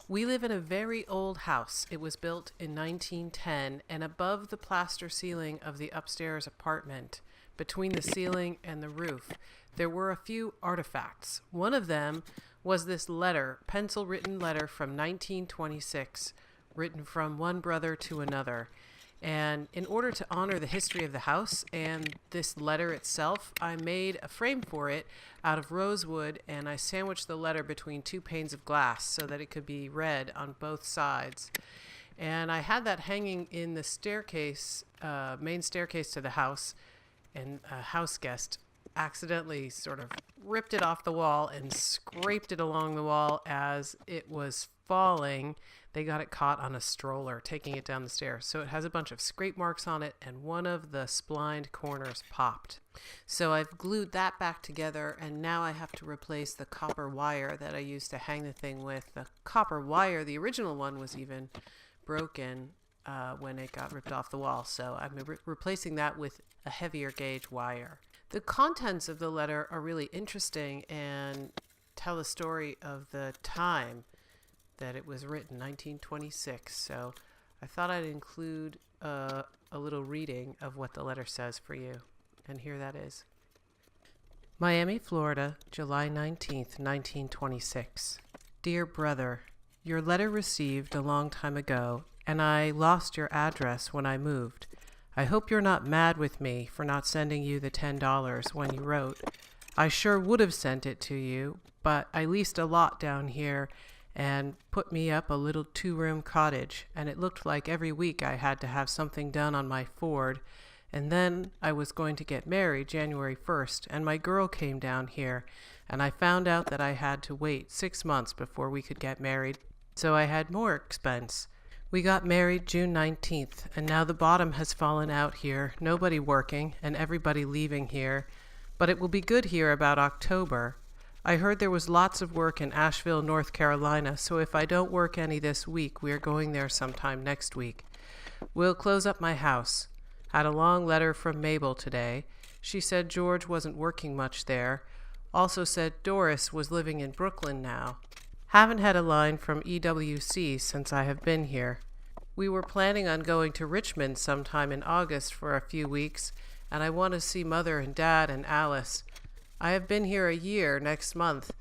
We live in a very old house. It was built in 1910, and above the plaster ceiling of the upstairs apartment, between the ceiling and the roof, there were a few artifacts. One of them was this letter, pencil-written letter from 1926, written from one brother to another. And in order to honor the history of the house and this letter itself, I made a frame for it out of rosewood, and I sandwiched the letter between two panes of glass so that it could be read on both sides. And I had that hanging in the staircase, main staircase to the house, and a house guest accidentally sort of ripped it off the wall and scraped it along the wall as it was falling. They got it caught on a stroller taking it down the stairs. So it has a bunch of scrape marks on it, and one of the splined corners popped. So I've glued that back together, and now I have to replace the copper wire that I used to hang the thing with. The copper wire, the original one, was even broken when it got ripped off the wall. So I'm replacing that with a heavier gauge wire. The contents of the letter are really interesting and tell the story of the time that it was written, 1926. So I thought I'd include a little reading of what the letter says for you. And here that is. Miami, Florida, July 19th, 1926. Dear brother, your letter received a long time ago, and I lost your address when I moved. I hope you're not mad with me for not sending you the $10 when you wrote. I sure would have sent it to you, but I leased a lot down here and put me up a little 2-room cottage, and it looked like every week I had to have something done on my Ford. And then I was going to get married January 1st, and my girl came down here, and I found out that I had to wait 6 months before we could get married, so I had more expense. We got married June 19th, and now the bottom has fallen out here, nobody working, and everybody leaving here. But it will be good here about October. I heard there was lots of work in Asheville, North Carolina, so if I don't work any this week, we are going there sometime next week. We'll close up my house. Had a long letter from Mabel today. She said George wasn't working much there. Also said Doris was living in Brooklyn now. Haven't had a line from EWC since I have been here. We were planning on going to Richmond sometime in August for a few weeks, and I want to see Mother and Dad and Alice. I have been here a year next month,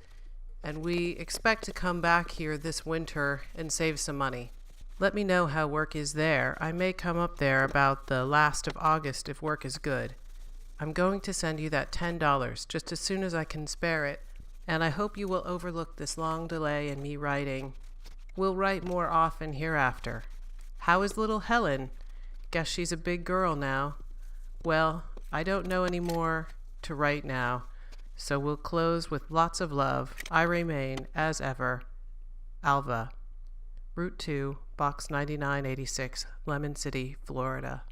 and we expect to come back here this winter and save some money. Let me know how work is there. I may come up there about the last of August if work is good. I'm going to send you that $10 just as soon as I can spare it, and I hope you will overlook this long delay in me writing. We'll write more often hereafter. How is little Helen? Guess she's a big girl now. Well, I don't know any more to write now, so we'll close with lots of love. I remain, as ever, Alva. Route 2, Box 9986, Lemon City, Florida.